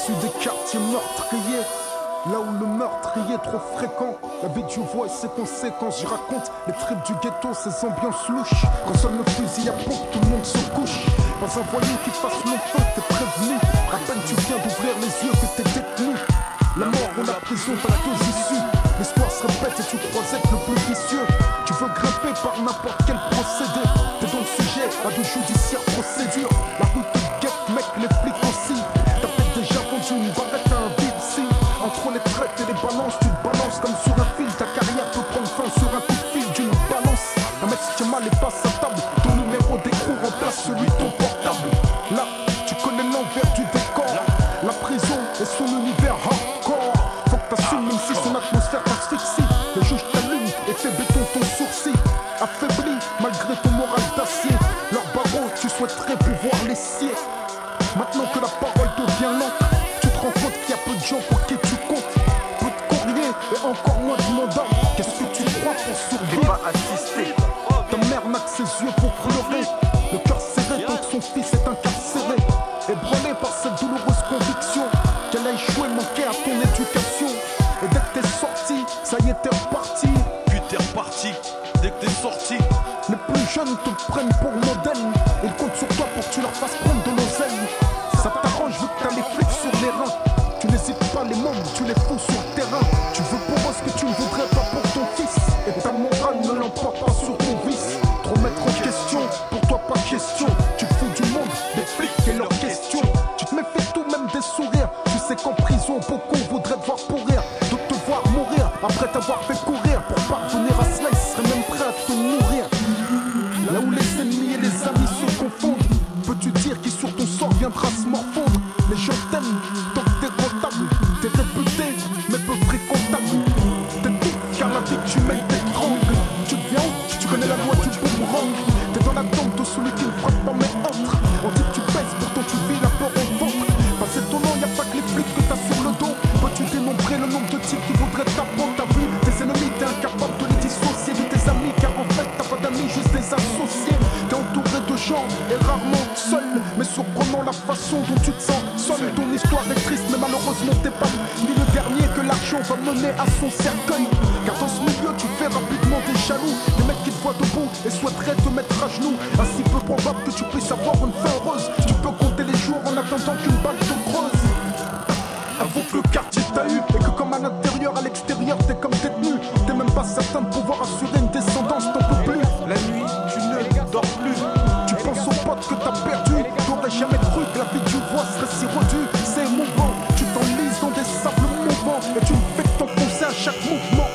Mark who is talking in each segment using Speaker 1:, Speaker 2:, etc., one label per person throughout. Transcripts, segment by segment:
Speaker 1: Issu des quartiers meurtriers, là où le meurtrier est trop fréquent. La vie du voix et ses conséquences. J'y raconte les tripes du ghetto, ces ambiances louches. Quand sonne le fusil à pompe, tout le monde se couche. Dans un voyou qui fasse long feu, t'es prévenu. À peine tu viens d'ouvrir les yeux que t'es détenu. La mort ou la prison, t'as la deux issues. L'histoire se répète et tu crois être le plus vicieux. Tu veux grimper par n'importe quel procédé. T'es dans le sujet à de judiciaires procédures. La rue te guette, mec, les flics aussi. T'as peut-être déjà vendu une barrette à un vide si. Entre les traites et les balances, tu te balances comme sur un fil. Ta carrière peut prendre fin sur un coup de fil d'une balance. Un mec si tu mal et passe à table. Ton numéro d'écrou remplace celui de ton portable. Là, tu connais l'envers du décor. La prison et son univers hardcore. Faut que t'assumes même si son atmosphère t'asphyxie. Le juge t'allume et fait béton ton sourcil. Affaibli malgré ton moral d'acier. Leurs barreaux, tu souhaiterais pouvoir les scier. Maintenant que la parole devient lente, tu te rends compte qu'il y a peu de gens pour qui tu comptes. Peu de courrier et encore moins de mandat. Qu'est-ce que tu crois pour survivre?
Speaker 2: Pas assister.
Speaker 1: Ta mère n'a que ses yeux pour pleurer. Le cœur serré tant que son fils est incarcéré. Ébranlé par cette douloureuse conviction qu'elle a échoué, manqué à ton éducation. Et dès que t'es sorti, ça y est t'es reparti.
Speaker 2: Puis t'es reparti dès que t'es sorti.
Speaker 1: Les plus jeunes te prennent pour modèle. Ils comptent sur toi pour que tu leur fasses prendre de l'oseille. Ça t'arrange vu que t'as les flics sur les reins. Tu n'hésites pas les mômes, tu les fous sur le terrain. Tu veux pour eux ce que tu ne voudrais pas pour ton fils. Et ta morale ne l'emporte pas sur ton vice. Trop mettre en question, pour toi pas question. Tu te fous du monde, des flics et leurs questions. Tu te méfies tout même des sourires. Tu sais qu'en prison beaucoup voudraient te voir pourrir. D'autres te voir mourir après t'avoir fait courir. Pour parvenir à cela, ils seraient même prêts à te nourrir. Là où les ennemis et les amis se confondent, peux-tu dire qui sur ton sort viendra se morfondre? Les gens t'aiment tant que t'es rentable. T'es réputé mais peu fréquentable. T'es tout car la vie que tu mènes t'étrangle. Tu deviens où? Tu connais la loi du boomerang. T'es dans la tombe de celui qui ne frappe pas mais entre. On dit que tu pèses pourtant tu vis la peur au ventre. Passé ton nom, y'a pas que les flics que t'as sur le dos. Peux-tu dénombrer le nombre de types qui voudraient t'apprendre? T'as vu tes ennemis, t'es incapable de les dissocier de tes amis. Car en fait t'as pas d'amis, juste des associés. T'es entouré de gens et rarement seul. Mais surprenant la façon dont tu te sens seul. Ton histoire est triste mais malheureusement t'es pas ni le dernier que l'argent va mener à son cercueil. Car dans ce milieu tu fais rapidement des jaloux. Des mecs qui te voient debout et souhaiteraient te mettre à genoux. Ainsi peu probable que tu puisses avoir une fin heureuse. Tu peux compter les jours en attendant qu'une balle te creuse. Avoue que le quartier t'a eu et que comme à l'intérieur, à l'extérieur t'es comme détenu. T'es même pas certain de pouvoir assurer une descendance, t'en peux plus. La nuit tu ne dors plus. Tu penses aux potes que t'as perdu. T'aurais jamais cru que la vie du voix serait si redue. C'est émouvant, tu t'enlises dans des sables mouvants. Et tu ne fais que t'enfoncer à chaque mouvement.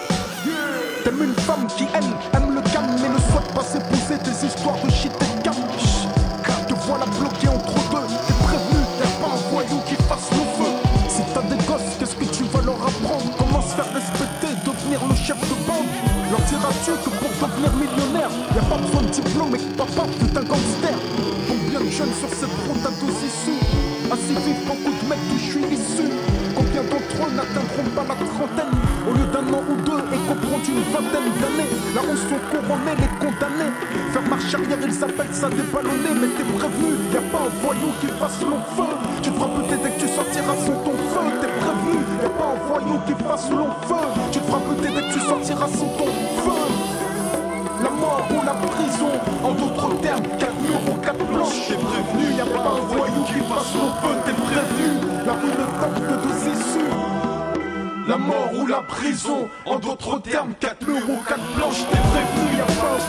Speaker 1: T'aimes une femme qui elle aime le calme mais ne souhaite pas s'épouser des histoires de shit et de calme. Te voilà bloqué entre deux. T'es prévenu, y'a pas un voyou qui fasse le feu. Si t'as des gosses, qu'est-ce que tu vas leur apprendre? Comment se faire respecter, devenir le chef de bande? Leur diras-tu que pour devenir millionnaire y'a pas besoin de diplôme et que papa fut un gangster? Combien de jeunes sur cette route à deux issues? Ainsi vivent beaucoup de mecs d'où je suis issu. Combien d'entre eux n'atteindront pas la trentaine? Au lieu d'un an ou deux et couperont une vingtaine d'années. La roue sont couronnés, les condamnés. Faire marche arrière, ils appellent ça déballonner. Mais t'es prévenu, y'a pas un voyou qui fasse long feu. Tu te feras buter dès que tu sortiras sans ton feu. T'es prévenu, y'a pas un voyou qui fasse long feu. Tu te feras buter dès que tu sortiras sans ton feu. La mort ou la prison, en d'autres termes, 4 murs ou 4 planches. T'es prévenu, y'a pas un voyou qui fasse long feu. T'es prévenu, la rue ne tente que deux issues. La mort ou la prison, en d'autres termes, 4 murs ou 4 planches. T'es prévenu, y'a pas un